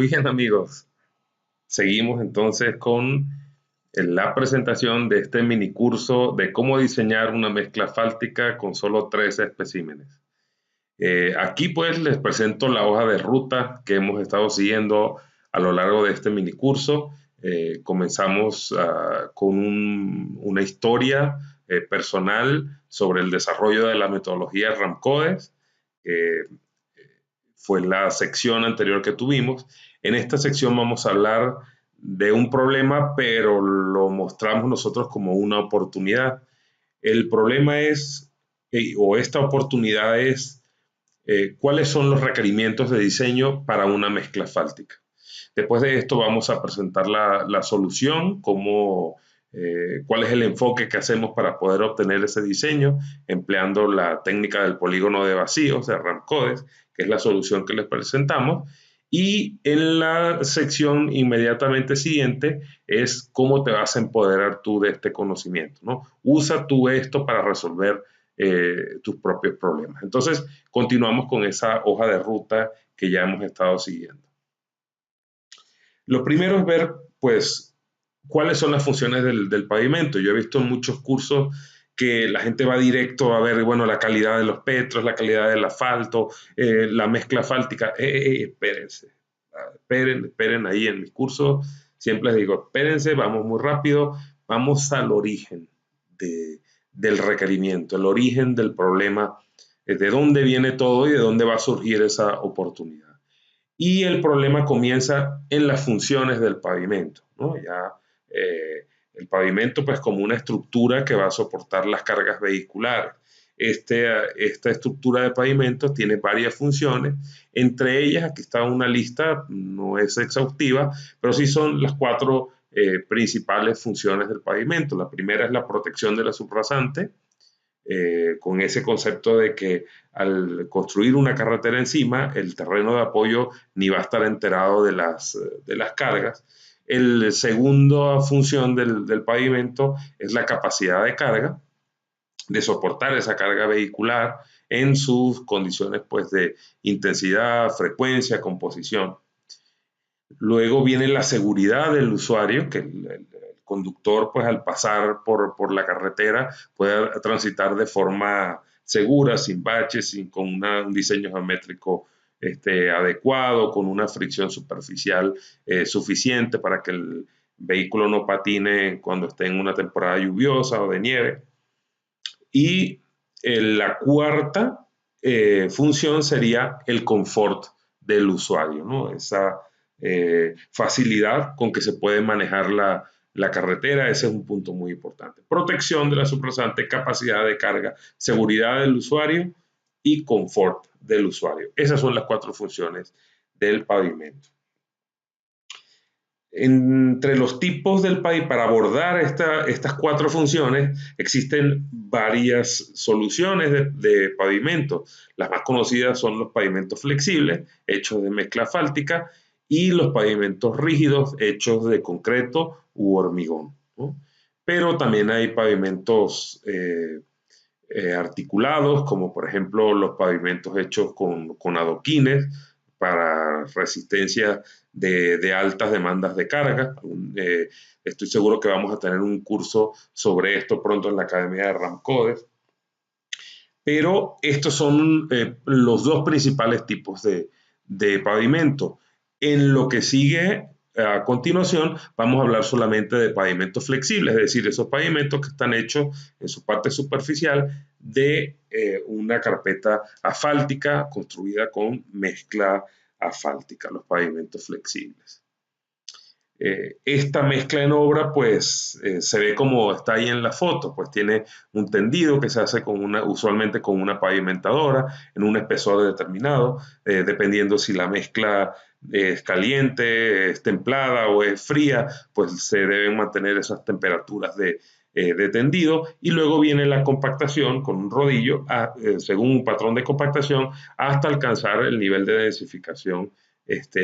Muy bien, amigos. Seguimos entonces con la presentación de este mini curso de cómo diseñar una mezcla fáltica con solo 3 especímenes. Aquí pues les presento la hoja de ruta que hemos estado siguiendo a lo largo de este mini curso. Comenzamos con una historia personal sobre el desarrollo de la metodología RAMCODES. Fue la sección anterior que tuvimos. En esta sección vamos a hablar de un problema, pero lo mostramos nosotros como una oportunidad. El problema es, o esta oportunidad es, cuáles son los requerimientos de diseño para una mezcla fáltica. Después de esto vamos a presentar la solución, cuál es el enfoque que hacemos para poder obtener ese diseño, empleando la técnica del polígono de vacíos, de RAMCODES, que es la solución que les presentamos. Y en la sección inmediatamente siguiente es cómo te vas a empoderar tú de este conocimiento, ¿no? Usa tú esto para resolver tus propios problemas. Entonces, continuamos con esa hoja de ruta que ya hemos estado siguiendo. Lo primero es ver, pues, cuáles son las funciones del pavimento. Yo he visto en muchos cursos que la gente va directo a ver, bueno, la calidad de los petros, la calidad del asfalto, la mezcla asfáltica. Espérense, esperen ahí en mis cursos. Siempre les digo, espérense, vamos muy rápido, vamos al origen del requerimiento, el origen del problema, de dónde viene todo y de dónde va a surgir esa oportunidad. Y el problema comienza en las funciones del pavimento, ¿no? Ya el pavimento, pues, como una estructura que va a soportar las cargas vehiculares. Esta estructura de pavimento tiene varias funciones, entre ellas, aquí está una lista, no es exhaustiva, pero sí son las 4 principales funciones del pavimento. La primera es la protección de la subrasante, con ese concepto de que al construir una carretera encima, el terreno de apoyo ni va a estar enterado de las cargas. La segunda función del pavimento es la capacidad de carga, de soportar esa carga vehicular en sus condiciones, pues, de intensidad, frecuencia, composición. Luego viene la seguridad del usuario, que el conductor, pues, al pasar por la carretera pueda transitar de forma segura, sin baches, con un diseño geométrico adecuado, con una fricción superficial suficiente para que el vehículo no patine cuando esté en una temporada lluviosa o de nieve. Y la cuarta función sería el confort del usuario, ¿no? Esa facilidad con que se puede manejar la carretera, ese es un punto muy importante. Protección de la subrasante, capacidad de carga, seguridad del usuario y confort del usuario. Esas son las 4 funciones del pavimento. Entre los tipos del pavimento, para abordar estas 4 funciones, existen varias soluciones de pavimento. Las más conocidas son los pavimentos flexibles, hechos de mezcla asfáltica, y los pavimentos rígidos, hechos de concreto u hormigón, ¿no? Pero también hay pavimentos articulados, como por ejemplo los pavimentos hechos con adoquines para resistencia de altas demandas de carga. Estoy seguro que vamos a tener un curso sobre esto pronto en la Academia de RAMCODES. Pero estos son los 2 principales tipos de pavimento. En lo que sigue a continuación, vamos a hablar solamente de pavimentos flexibles, es decir, esos pavimentos que están hechos en su parte superficial de una carpeta asfáltica construida con mezcla asfáltica, los pavimentos flexibles. Esta mezcla en obra, pues, se ve como está ahí en la foto, pues tiene un tendido que se hace usualmente con una pavimentadora en un espesor determinado, dependiendo si la mezcla es caliente, es templada o es fría, pues se deben mantener esas temperaturas de tendido, y luego viene la compactación con un rodillo, según un patrón de compactación, hasta alcanzar el nivel de densificación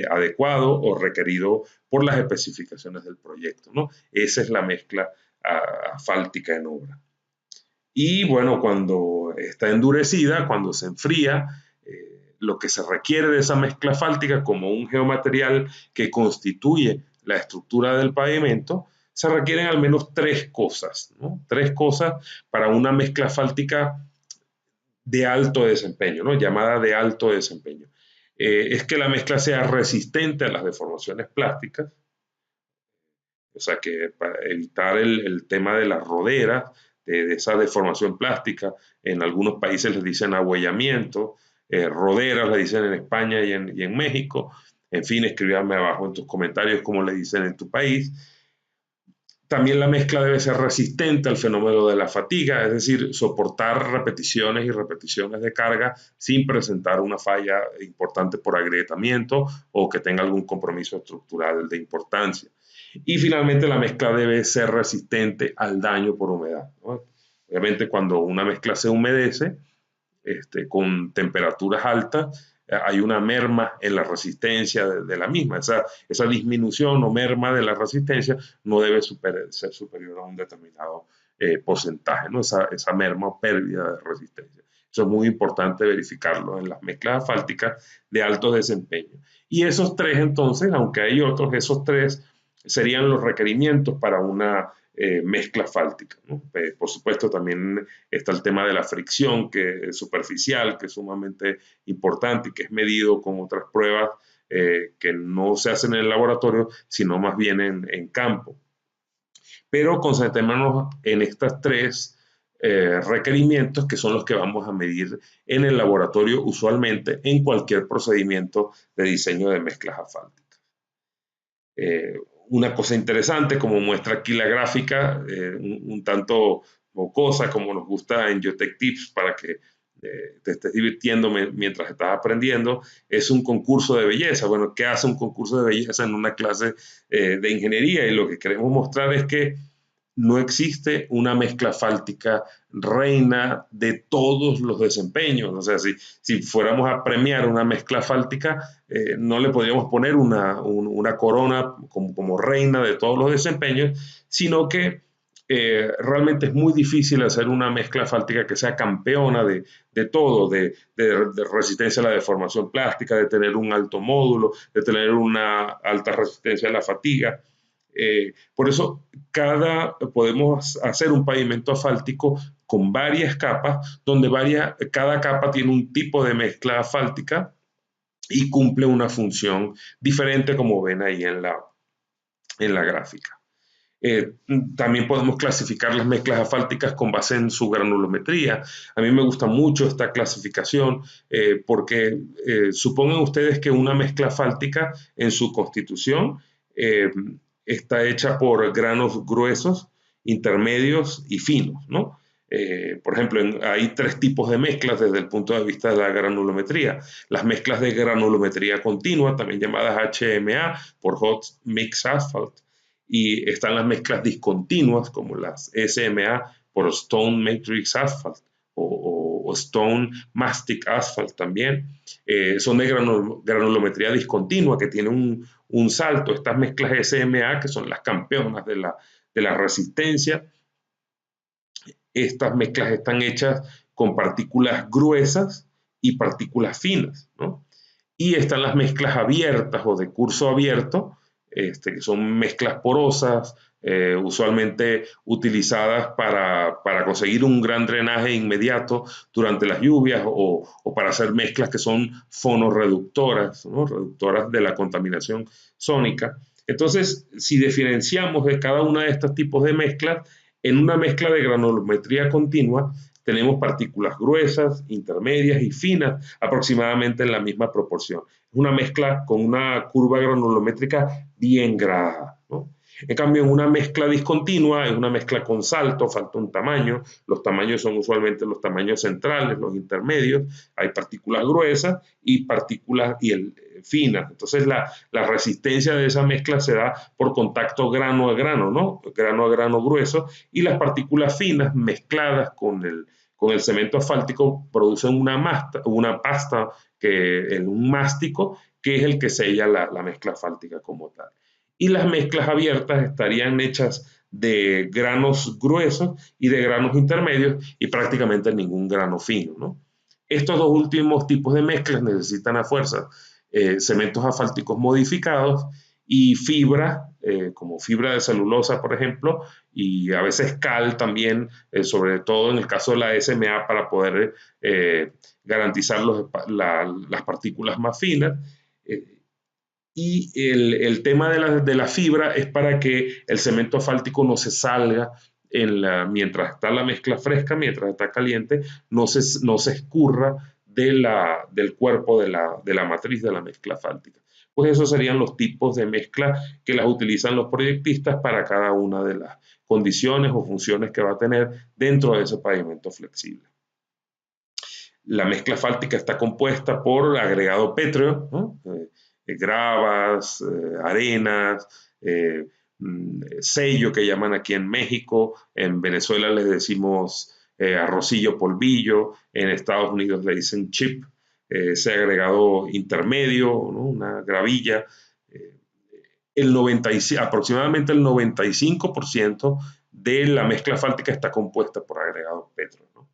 adecuado o requerido por las especificaciones del proyecto, ¿no? Esa es la mezcla asfáltica en obra. Y bueno, cuando está endurecida, cuando se enfría, lo que se requiere de esa mezcla asfáltica como un geomaterial que constituye la estructura del pavimento, se requieren al menos tres cosas, ¿no? Tres cosas para una mezcla asfáltica de alto desempeño, ¿no? Llamada de alto desempeño. Es que la mezcla sea resistente a las deformaciones plásticas, o sea que para evitar el tema de las roderas, de esa deformación plástica, en algunos países les dicen ahuellamiento, roderas le dicen en España y en México. En fin, escríbame abajo en tus comentarios cómo le dicen en tu país. También la mezcla debe ser resistente al fenómeno de la fatiga, es decir, soportar repeticiones y repeticiones de carga sin presentar una falla importante por agrietamiento o que tenga algún compromiso estructural de importancia. Y finalmente la mezcla debe ser resistente al daño por humedad, ¿no? Obviamente cuando una mezcla se humedece, con temperaturas altas, hay una merma en la resistencia de la misma. Esa disminución o merma de la resistencia no debe ser superior a un determinado porcentaje, ¿no? Esa merma o pérdida de resistencia. Eso es muy importante verificarlo en las mezclas asfálticas de alto desempeño. Y esos tres entonces, aunque hay otros, esos tres serían los requerimientos para una mezcla asfáltica, ¿no? Por supuesto, también está el tema de la fricción, que es superficial, que es sumamente importante y que es medido con otras pruebas que no se hacen en el laboratorio, sino más bien en campo. Pero concentrémonos en estas tres requerimientos que son los que vamos a medir en el laboratorio usualmente en cualquier procedimiento de diseño de mezclas asfálticas. Una cosa interesante, como muestra aquí la gráfica, un tanto jocosa, como nos gusta en Geotech Tips, para que te estés divirtiendo mientras estás aprendiendo, es un concurso de belleza. Bueno, ¿qué hace un concurso de belleza en una clase de ingeniería? Y lo que queremos mostrar es que no existe una mezcla asfáltica reina de todos los desempeños. O sea, si fuéramos a premiar una mezcla asfáltica, no le podríamos poner una corona como reina de todos los desempeños, sino que realmente es muy difícil hacer una mezcla asfáltica que sea campeona de todo, de resistencia a la deformación plástica, de tener un alto módulo, de tener una alta resistencia a la fatiga. Por eso podemos hacer un pavimento asfáltico con varias capas, donde cada capa tiene un tipo de mezcla asfáltica y cumple una función diferente, como ven ahí en la gráfica. También podemos clasificar las mezclas asfálticas con base en su granulometría. A mí me gusta mucho esta clasificación porque supongan ustedes que una mezcla asfáltica en su constitución está hecha por granos gruesos, intermedios y finos, ¿no? Por ejemplo, hay tres tipos de mezclas desde el punto de vista de la granulometría. Las mezclas de granulometría continua, también llamadas HMA, por Hot Mix Asphalt, y están las mezclas discontinuas, como las SMA, por Stone Matrix Asphalt, o Stone Mastic Asphalt también. Son de granulometría discontinua, que tiene un salto. Estas mezclas SMA, que son las campeonas de la resistencia, estas mezclas están hechas con partículas gruesas y partículas finas, ¿no? Y están las mezclas abiertas o de curso abierto, que son mezclas porosas, usualmente utilizadas para conseguir un gran drenaje inmediato durante las lluvias o para hacer mezclas que son fonorreductoras, ¿no? Reductoras de la contaminación sónica. Entonces, si diferenciamos de cada una de estos tipos de mezclas, en una mezcla de granulometría continua tenemos partículas gruesas, intermedias y finas aproximadamente en la misma proporción. Es una mezcla con una curva granulométrica bien gradada, ¿no? En cambio, en una mezcla discontinua, es una mezcla con salto, falta un tamaño. Los tamaños son usualmente los tamaños centrales, los intermedios. Hay partículas gruesas y partículas finas. Entonces, la resistencia de esa mezcla se da por contacto grano a grano, ¿no? Grano a grano grueso. Y las partículas finas mezcladas con el cemento asfáltico producen una pasta, un mástico, que es el que sella la mezcla asfáltica como tal. Y las mezclas abiertas estarían hechas de granos gruesos y de granos intermedios y prácticamente ningún grano fino, ¿no? Estos dos últimos tipos de mezclas necesitan a fuerza cementos asfálticos modificados y fibra, como fibra de celulosa, por ejemplo, y a veces cal también, sobre todo en el caso de la SMA, para poder garantizar las partículas más finas. Y el tema de la fibra es para que el cemento asfáltico no se salga mientras está la mezcla fresca, mientras está caliente, no se escurra del cuerpo de la matriz de la mezcla asfáltica. Pues esos serían los tipos de mezcla que las utilizan los proyectistas para cada una de las condiciones o funciones que va a tener dentro de ese pavimento flexible. La mezcla asfáltica está compuesta por agregado pétreo, ¿no? Gravas, arenas, sello que llaman aquí en México, en Venezuela les decimos arrocillo polvillo, en Estados Unidos le dicen chip, ese agregado intermedio, ¿no? Una gravilla. Aproximadamente el 95% de la mezcla asfáltica está compuesta por agregado pétreo, ¿no?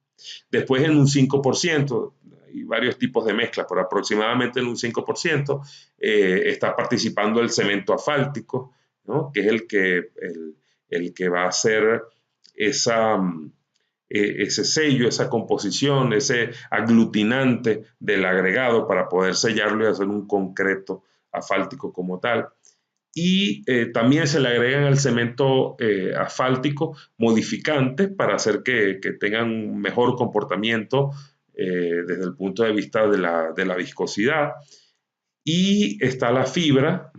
Después en un 5%, hay varios tipos de mezcla, pero aproximadamente en un 5% está participando el cemento asfáltico, ¿no? Que es el que va a hacer ese sello, esa composición, ese aglutinante del agregado para poder sellarlo y hacer un concreto asfáltico como tal. Y también se le agregan al cemento asfáltico modificantes para hacer que tengan un mejor comportamiento desde el punto de vista de la viscosidad. Y está la fibra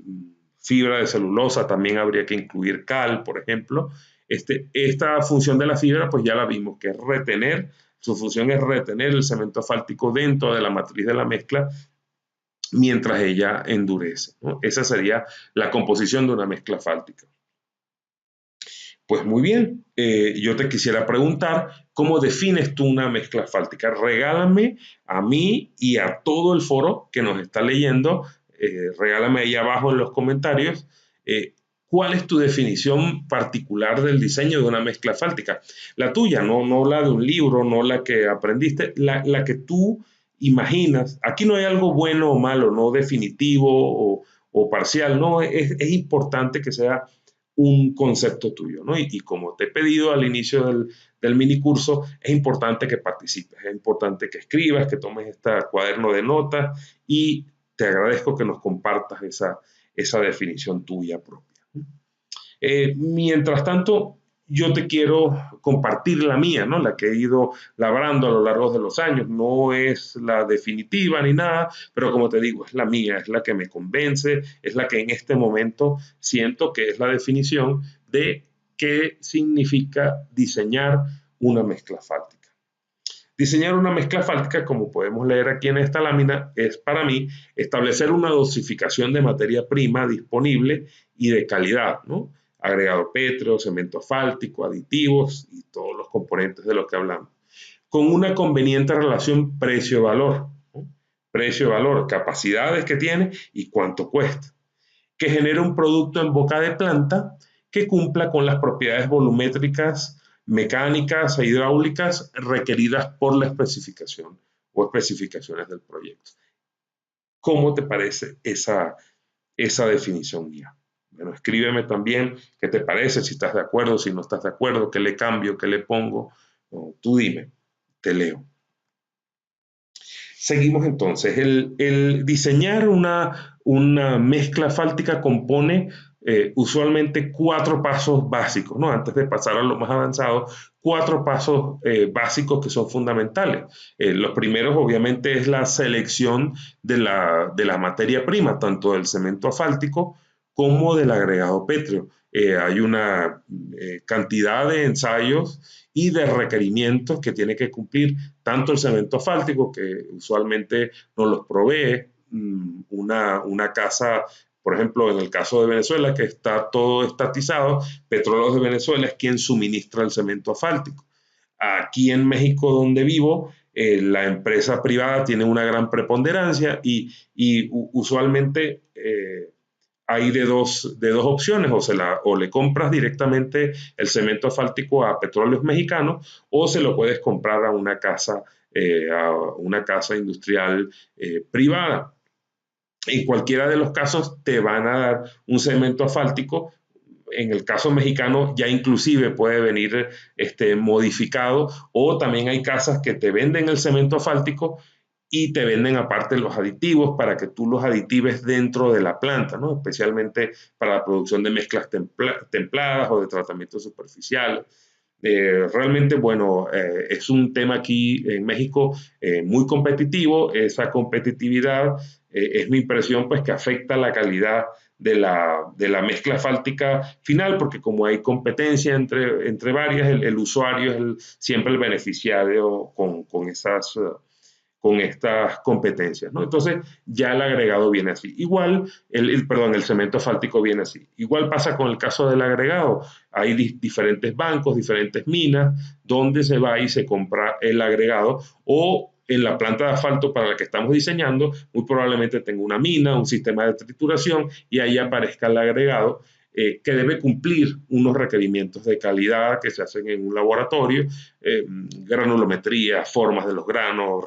de celulosa, también habría que incluir cal, por ejemplo. Esta función de la fibra, pues ya la vimos, que es retener, su función es retener el cemento asfáltico dentro de la matriz de la mezcla mientras ella endurece, ¿no? Esa sería la composición de una mezcla asfáltica. Pues muy bien, yo te quisiera preguntar, ¿cómo defines tú una mezcla asfáltica? Regálame a mí y a todo el foro que nos está leyendo, regálame ahí abajo en los comentarios, ¿cuál es tu definición particular del diseño de una mezcla asfáltica? La tuya, no la de un libro, no la que aprendiste, la que tú imaginas. Aquí no hay algo bueno o malo, no definitivo o parcial, no, es importante que sea un concepto tuyo, ¿no? Y como te he pedido al inicio del mini curso, es importante que participes, es importante que escribas, que tomes este cuaderno de notas y te agradezco que nos compartas esa definición tuya propia. Mientras tanto, yo te quiero compartir la mía, ¿no? La que he ido labrando a lo largo de los años. No es la definitiva ni nada, pero como te digo, es la mía, es la que me convence, es la que en este momento siento que es la definición de qué significa diseñar una mezcla asfáltica. Diseñar una mezcla asfáltica, como podemos leer aquí en esta lámina, es para mí establecer una dosificación de materia prima disponible y de calidad, ¿no? Agregado pétreo, cemento asfáltico, aditivos y todos los componentes de los que hablamos, con una conveniente relación precio-valor, ¿no? Precio-valor, capacidades que tiene y cuánto cuesta, que genere un producto en boca de planta que cumpla con las propiedades volumétricas, mecánicas e hidráulicas requeridas por la especificación o especificaciones del proyecto. ¿Cómo te parece esa definición mía? Bueno, escríbeme también qué te parece, si estás de acuerdo, si no estás de acuerdo, qué le cambio, qué le pongo. No, tú dime, te leo. Seguimos entonces. El diseñar una mezcla asfáltica compone usualmente 4 pasos básicos, ¿no? Antes de pasar a lo más avanzado, 4 pasos básicos que son fundamentales. Los primeros, obviamente, es la selección de la materia prima, tanto del cemento asfáltico como del agregado pétreo. Hay una cantidad de ensayos y de requerimientos que tiene que cumplir tanto el cemento asfáltico, que usualmente nos los provee una casa, por ejemplo, en el caso de Venezuela, que está todo estatizado, Petróleos de Venezuela es quien suministra el cemento asfáltico. Aquí en México, donde vivo, la empresa privada tiene una gran preponderancia y usualmente hay de dos opciones, o le compras directamente el cemento asfáltico a Petróleos Mexicanos o se lo puedes comprar a una casa a una casa industrial privada. En cualquiera de los casos te van a dar un cemento asfáltico. En el caso mexicano ya inclusive puede venir modificado, o también hay casas que te venden el cemento asfáltico y te venden aparte los aditivos para que tú los aditives dentro de la planta, ¿no? Especialmente para la producción de mezclas templadas o de tratamientos superficiales. Realmente, bueno, es un tema aquí en México muy competitivo. Esa competitividad es mi impresión, pues que afecta la calidad de la mezcla asfáltica final, porque como hay competencia entre varias, el usuario es siempre el beneficiario con estas competencias, ¿no? Entonces ya el agregado viene así. Igual, perdón, el cemento asfáltico viene así. Igual pasa con el caso del agregado. Hay diferentes bancos, diferentes minas, donde se va y se compra el agregado, o en la planta de asfalto para la que estamos diseñando, muy probablemente tenga una mina, un sistema de trituración, y ahí aparezca el agregado que debe cumplir unos requerimientos de calidad que se hacen en un laboratorio, granulometría, formas de los granos,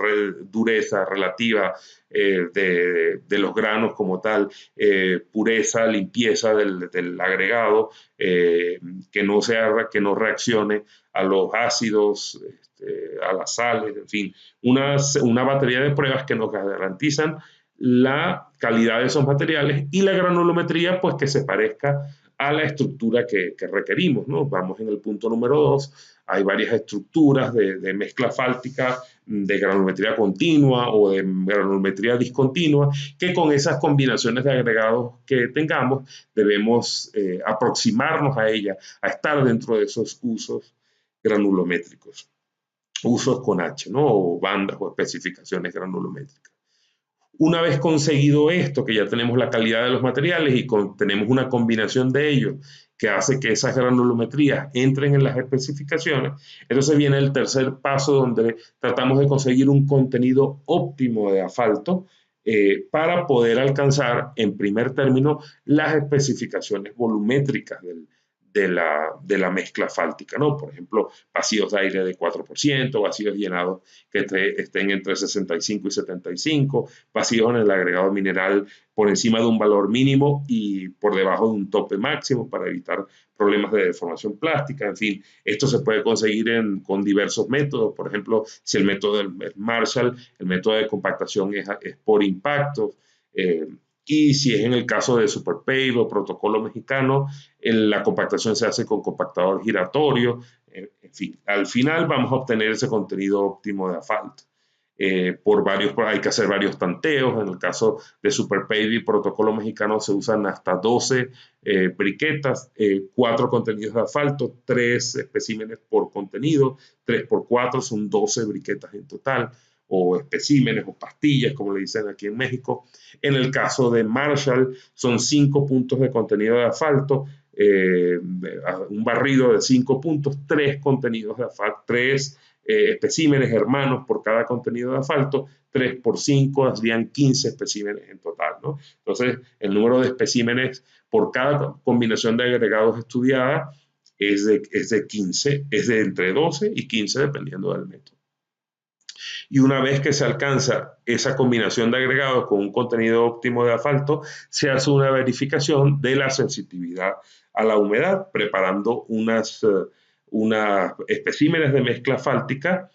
dureza relativa de los granos como tal, pureza, limpieza del agregado, que no reaccione a los ácidos, a las sales, en fin, una batería de pruebas que nos garantizan la calidad de esos materiales, y la granulometría, pues que se parezca a la estructura que requerimos, ¿no? Vamos en el punto número 2. Hay varias estructuras de mezcla asfáltica, de granulometría continua o de granulometría discontinua, que con esas combinaciones de agregados que tengamos debemos aproximarnos a ella, a estar dentro de esos usos granulométricos, usos con H, ¿no? O bandas o especificaciones granulométricas. Una vez conseguido esto, que ya tenemos la calidad de los materiales y tenemos una combinación de ellos que hace que esas granulometrías entren en las especificaciones, entonces viene el tercer paso, donde tratamos de conseguir un contenido óptimo de asfalto para poder alcanzar en primer término las especificaciones volumétricas de la mezcla asfáltica, ¿no? Por ejemplo, vacíos de aire de 4%, vacíos llenados que estén entre 65 y 75, vacíos en el agregado mineral por encima de un valor mínimo y por debajo de un tope máximo para evitar problemas de deformación plástica. En fin, esto se puede conseguir con diversos métodos. Por ejemplo, si el método es Marshall, el método de compactación es por impactos. Y si es en el caso de Superpave o protocolo mexicano, la compactación se hace con compactador giratorio. En fin, al final vamos a obtener ese contenido óptimo de asfalto. Hay que hacer varios tanteos. En el caso de Superpave y protocolo mexicano se usan hasta 12 briquetas, 4 contenidos de asfalto, 3 especímenes por contenido, 3 por 4 son 12 briquetas en total, o especímenes o pastillas, como le dicen aquí en México. En el caso de Marshall son 5 puntos de contenido de asfalto, un barrido de 5 puntos, 3 contenidos de asfalto, 3 especímenes hermanos por cada contenido de asfalto, 3 por 5 hacían 15 especímenes en total, ¿no? Entonces, el número de especímenes por cada combinación de agregados estudiada es de 15, es de entre 12 y 15 dependiendo del método. Y una vez que se alcanza esa combinación de agregados con un contenido óptimo de asfalto, se hace una verificación de la sensitividad a la humedad, preparando unas especímenes de mezcla asfáltica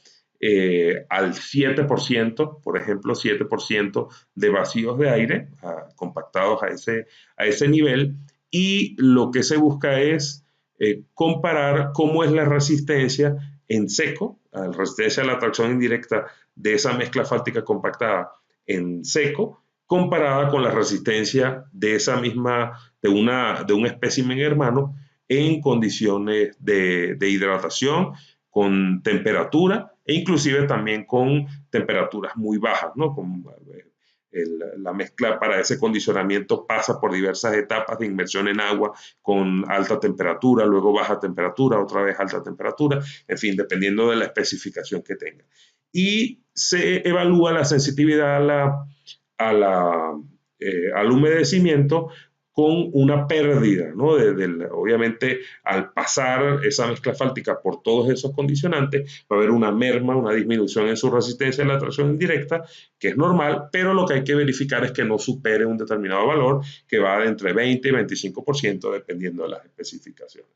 al 7%, por ejemplo, 7% de vacíos de aire, compactados a ese nivel, y lo que se busca es comparar cómo es la resistencia en seco, la resistencia a la tracción indirecta de esa mezcla asfáltica compactada en seco, comparada con la resistencia de esa misma, de un espécimen hermano en condiciones de hidratación, con temperatura e inclusive también con temperaturas muy bajas, ¿no? La mezcla para ese condicionamiento pasa por diversas etapas de inmersión en agua con alta temperatura, luego baja temperatura, otra vez alta temperatura, en fin, dependiendo de la especificación que tenga. Y se evalúa la sensitividad al humedecimiento con una pérdida, ¿no? Obviamente, al pasar esa mezcla asfáltica por todos esos condicionantes, va a haber una merma, una disminución en su resistencia a la tracción indirecta, que es normal, pero lo que hay que verificar es que no supere un determinado valor, que va de entre 20 y 25%, dependiendo de las especificaciones.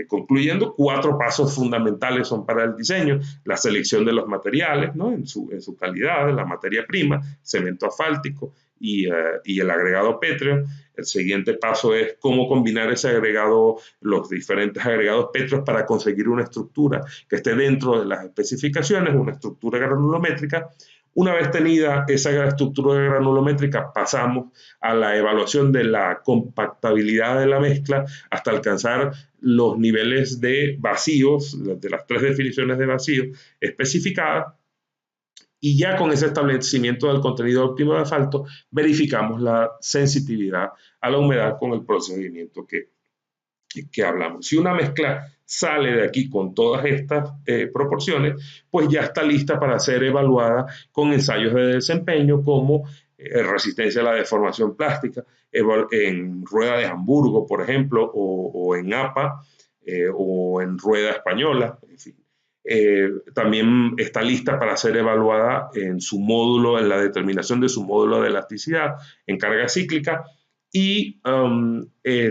Concluyendo, 4 pasos fundamentales son para el diseño: la selección de los materiales, ¿no? en su calidad, la materia prima, cemento asfáltico y el agregado pétreo. El siguiente paso es cómo combinar ese agregado, los diferentes agregados pétreos, para conseguir una estructura que esté dentro de las especificaciones, una estructura granulométrica. Una vez tenida esa estructura granulométrica, pasamos a la evaluación de la compactabilidad de la mezcla hasta alcanzar los niveles de vacíos, de las 3 definiciones de vacío especificadas, y ya con ese establecimiento del contenido óptimo de asfalto verificamos la sensitividad a la humedad con el procedimiento que hablamos. Si una mezcla sale de aquí con todas estas proporciones, pues ya está lista para ser evaluada con ensayos de desempeño como resistencia a la deformación plástica, en rueda de Hamburgo, por ejemplo, o en APA, o en rueda española, en fin. También está lista para ser evaluada en su módulo, en la determinación de su módulo de elasticidad en carga cíclica, y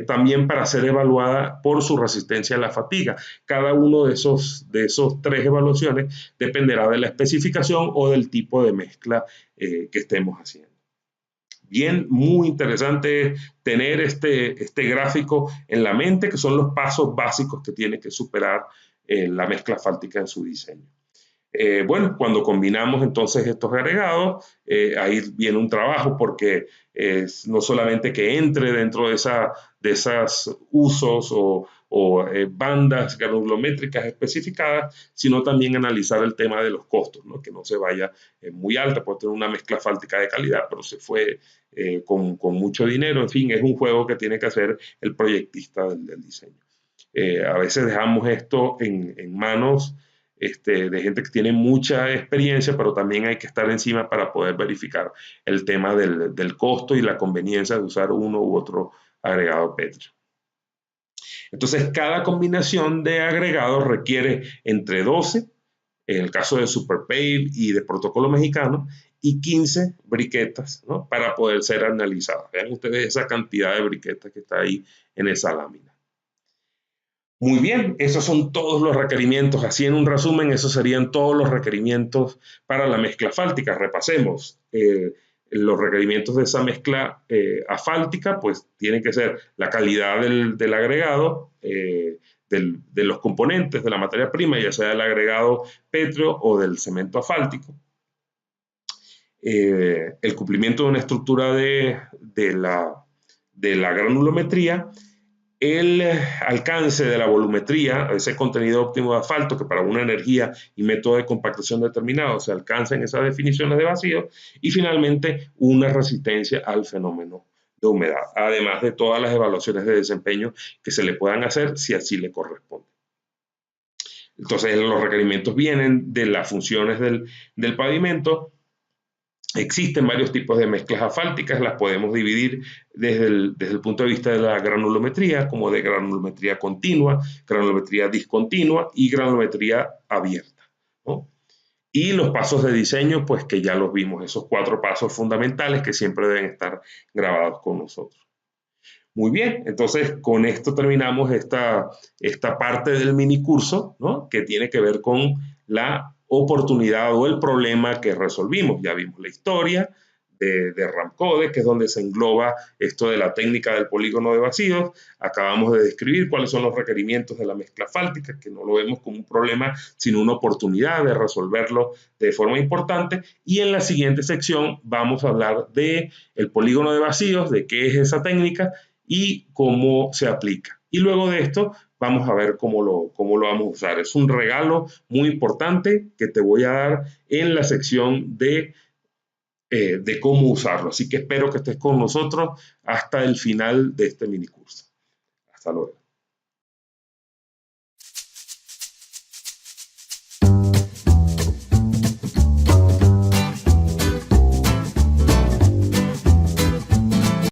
también para ser evaluada por su resistencia a la fatiga. Cada uno de esos 3 evaluaciones dependerá de la especificación o del tipo de mezcla que estemos haciendo. Bien, muy interesante tener este gráfico en la mente, que son los pasos básicos que tiene que superar la mezcla asfáltica en su diseño. Bueno, cuando combinamos entonces estos agregados, ahí viene un trabajo, porque no solamente que entre dentro de esas usos o bandas granulométricas especificadas, sino también analizar el tema de los costos, ¿no? Que no se vaya muy alta. Puede tener una mezcla asfáltica de calidad, pero se fue con mucho dinero. En fin, es un juego que tiene que hacer el proyectista del diseño. A veces dejamos esto en manos de gente que tiene mucha experiencia, pero también hay que estar encima para poder verificar el tema del costo y la conveniencia de usar uno u otro agregado pétreo. Entonces, cada combinación de agregados requiere entre 12, en el caso de Superpave y de Protocolo Mexicano, y 15 briquetas, ¿no? Para poder ser analizadas. Vean ustedes esa cantidad de briquetas que está ahí en esa lámina. Muy bien, esos son todos los requerimientos. Así, en un resumen, esos serían todos los requerimientos para la mezcla asfáltica. Repasemos. Los requerimientos de esa mezcla asfáltica, pues tienen que ser la calidad del agregado, de los componentes de la materia prima, ya sea del agregado pétreo o del cemento asfáltico. El cumplimiento de una estructura de la granulometría, el alcance de la volumetría, ese contenido óptimo de asfalto, que para una energía y método de compactación determinado se alcanza en esas definiciones de vacío, y finalmente una resistencia al fenómeno de humedad, además de todas las evaluaciones de desempeño que se le puedan hacer si así le corresponde. Entonces, los requerimientos vienen de las funciones del pavimento. Existen varios tipos de mezclas asfálticas, las podemos dividir desde el punto de vista de la granulometría, como de granulometría continua, granulometría discontinua y granulometría abierta, ¿no? Y los pasos de diseño, pues que ya los vimos, esos 4 pasos fundamentales que siempre deben estar grabados con nosotros. Muy bien, entonces con esto terminamos esta parte del mini curso, ¿no? Que tiene que ver con la oportunidad o el problema que resolvimos. Ya vimos la historia de RAMCODE, que es donde se engloba esto de la técnica del polígono de vacíos. Acabamos de describir cuáles son los requerimientos de la mezcla asfáltica, que no lo vemos como un problema, sino una oportunidad de resolverlo de forma importante. Y en la siguiente sección vamos a hablar del polígono de vacíos, de qué es esa técnica y cómo se aplica. Y luego de esto vamos a ver cómo lo vamos a usar. Es un regalo muy importante que te voy a dar en la sección de cómo usarlo. Así que espero que estés con nosotros hasta el final de este mini curso. Hasta luego.